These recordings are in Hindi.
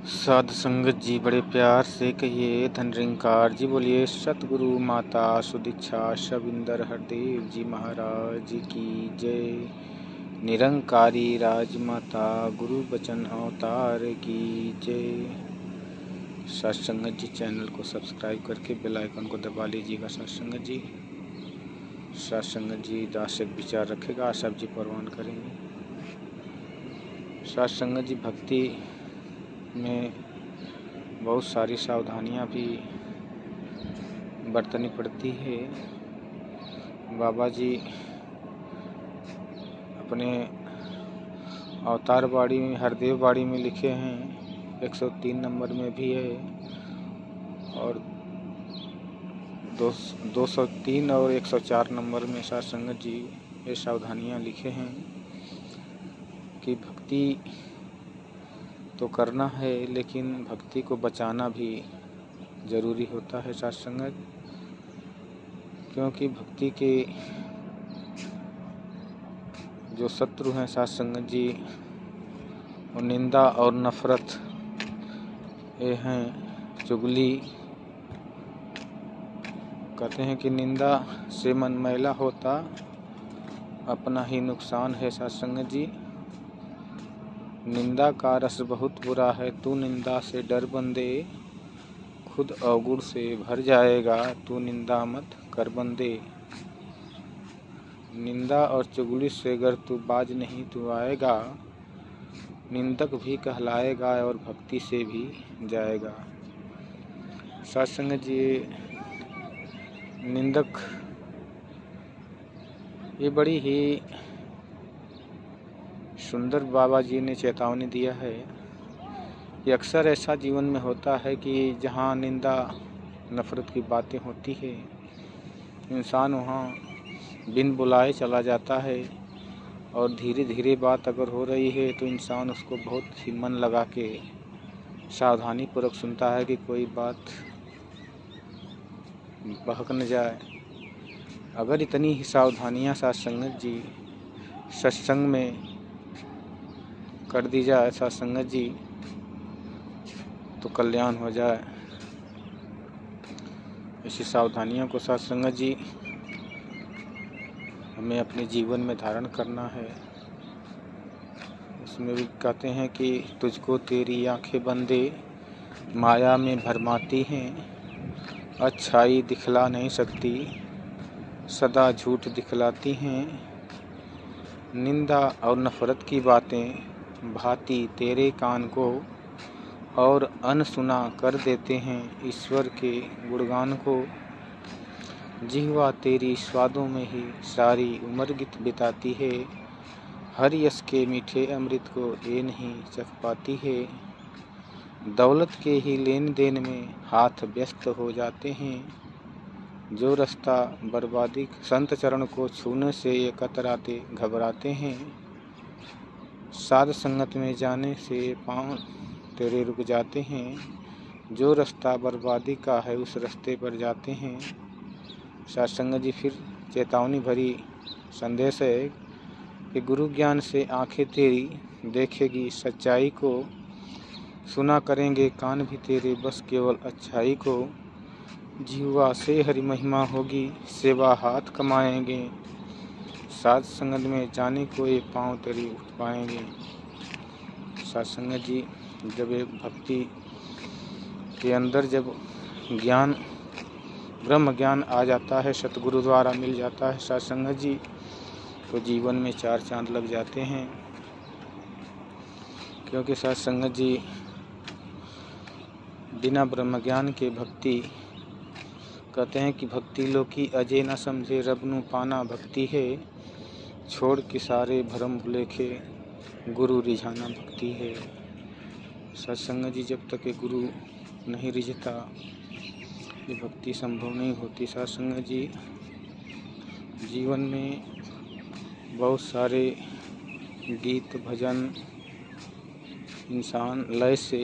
साध संगत जी बड़े प्यार से कहिए धनरिंकार जी बोलिए सतगुरु माता सुदीक्षा शविंदर हरदेव जी महाराज की जय। निरंकारी राजमाता गुरु बचन अवतार की जय। सत्संगत जी चैनल को सब्सक्राइब करके बेल आइकन को दबा लीजिएगा। सत्संगत जी दार्शनिक विचार रखेगा, सब जी परवान करेंगे। सत्संगत जी भक्ति में बहुत सारी सावधानियां भी बरतनी पड़ती है। बाबा जी अपने अवतार बाड़ी में हरदेव बाड़ी में लिखे हैं, 103 नंबर में भी है और 203 और 104 नंबर में सत्संगत जी ये सावधानियां लिखे हैं कि भक्ति तो करना है लेकिन भक्ति को बचाना भी ज़रूरी होता है सत्संगत, क्योंकि भक्ति के जो शत्रु हैं सत्संगत जी वो निंदा और नफरत ये हैं। चुगली कहते हैं कि निंदा से मन मैला होता अपना ही नुकसान है। सत्संगत जी निंदा का रस बहुत बुरा है, तू निंदा से डर बंदे, खुद अवगुण से भर जाएगा, तू निंदा मत कर बंदे। निंदा और चुगली से अगर तू बाज नहीं तू आएगा, निंदक भी कहलाएगा और भक्ति से भी जाएगा। सत्संगत जी निंदक ये बड़ी ही सुंदर बाबा जी ने चेतावनी दिया है कि अक्सर ऐसा जीवन में होता है कि जहाँ निंदा नफरत की बातें होती है, इंसान वहाँ बिन बुलाए चला जाता है और धीरे धीरे बात अगर हो रही है तो इंसान उसको बहुत ही मन लगा के सावधानी पूर्वक सुनता है कि कोई बात बहक न जाए। अगर इतनी ही सावधानियाँ सत्संगत जी सत्संग में कर दी जाए सत्संगत जी तो कल्याण हो जाए। ऐसी सावधानियों को सत्संगत जी हमें अपने जीवन में धारण करना है। उसमें भी कहते हैं कि तुझको तेरी आंखें बंदे माया में भरमाती हैं, अच्छाई दिखला नहीं सकती सदा झूठ दिखलाती हैं। निंदा और नफरत की बातें भांति तेरे कान को और अनसुना कर देते हैं ईश्वर के गुणगान को। जिह्वा तेरी स्वादों में ही सारी उम्र बिताती है, हर यश के मीठे अमृत को ये नहीं चख पाती है। दौलत के ही लेन देन में हाथ व्यस्त हो जाते हैं, जो रास्ता बर्बादी संत चरण को छूने से ये कतराते घबराते हैं। साध संगत में जाने से पांव तेरे रुक जाते हैं, जो रास्ता बर्बादी का है उस रास्ते पर जाते हैं। सत्संगत जी फिर चेतावनी भरी संदेश है कि गुरु ज्ञान से आंखें तेरी देखेगी सच्चाई को, सुना करेंगे कान भी तेरे बस केवल अच्छाई को। जिह्वा से हरि महिमा होगी सेवा हाथ कमाएंगे, साध संगत में जाने को ये पाँव तेरी उठ पाएंगे। सत्संगत जी जब ये भक्ति के अंदर जब ज्ञान ब्रह्म ज्ञान आ जाता है, सतगुरु द्वारा मिल जाता है सत्संगत जी, तो जीवन में चार चांद लग जाते हैं। क्योंकि सत्संगत जी बिना ब्रह्म ज्ञान के भक्ति कहते हैं कि भक्ति लोकी अजय न समझे रबनु पाना भक्ति है, छोड़ के सारे भरम भुलेखे गुरु रिझाना भक्ति है। सत्संगत जी जब तक ये गुरु नहीं रिझता ये भक्ति संभव नहीं होती। सत्संगत जी जीवन में बहुत सारे गीत भजन इंसान लय से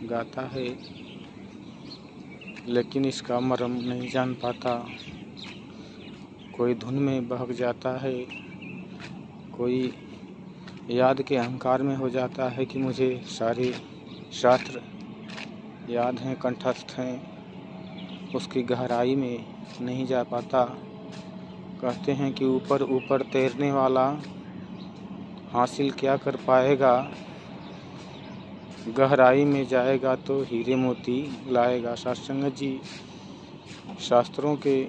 गाता है लेकिन इसका मर्म नहीं जान पाता। कोई धुन में बहक जाता है, कोई याद के अहंकार में हो जाता है कि मुझे सारे शास्त्र याद हैं, कंठस्थ हैं, उसकी गहराई में नहीं जा पाता। कहते हैं कि ऊपर ऊपर तैरने वाला हासिल क्या कर पाएगा, गहराई में जाएगा तो हीरे मोती लाएगा। सत्संग जी, शास्त्रों के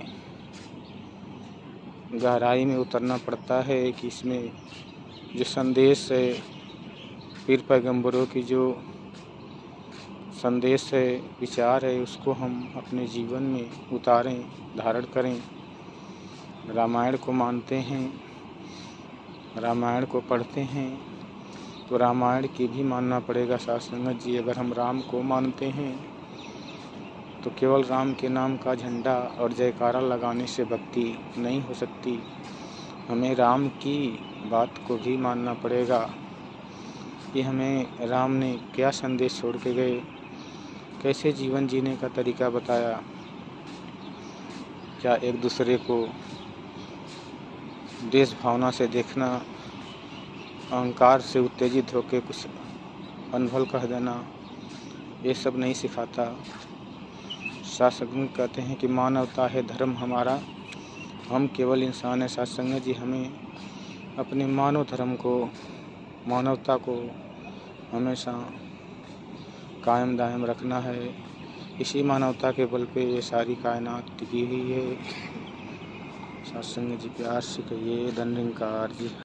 गहराई में उतरना पड़ता है कि इसमें जो संदेश है, पीर पैगंबरों की जो संदेश है, विचार है, उसको हम अपने जीवन में उतारें, धारण करें। रामायण को मानते हैं, रामायण को पढ़ते हैं, तो रामायण की भी मानना पड़ेगा। सत्संग जी, अगर हम राम को मानते हैं तो केवल राम के नाम का झंडा और जयकारा लगाने से भक्ति नहीं हो सकती। हमें राम की बात को भी मानना पड़ेगा कि हमें राम ने क्या संदेश छोड़ के गए, कैसे जीवन जीने का तरीका बताया। क्या एक दूसरे को देश भावना से देखना, अहंकार से उत्तेजित होकर कुछ अनभल कह देना, ये सब नहीं सिखाता। सत्संग कहते हैं कि मानवता है धर्म हमारा, हम केवल इंसान है। सत्संग जी, हमें अपने मानव धर्म को, मानवता को हमेशा कायम दायम रखना है। इसी मानवता के बल पे ये सारी कायनात टिकी हुई है। सत्संग जी, प्यार से कहिए, धन्यवाद जी।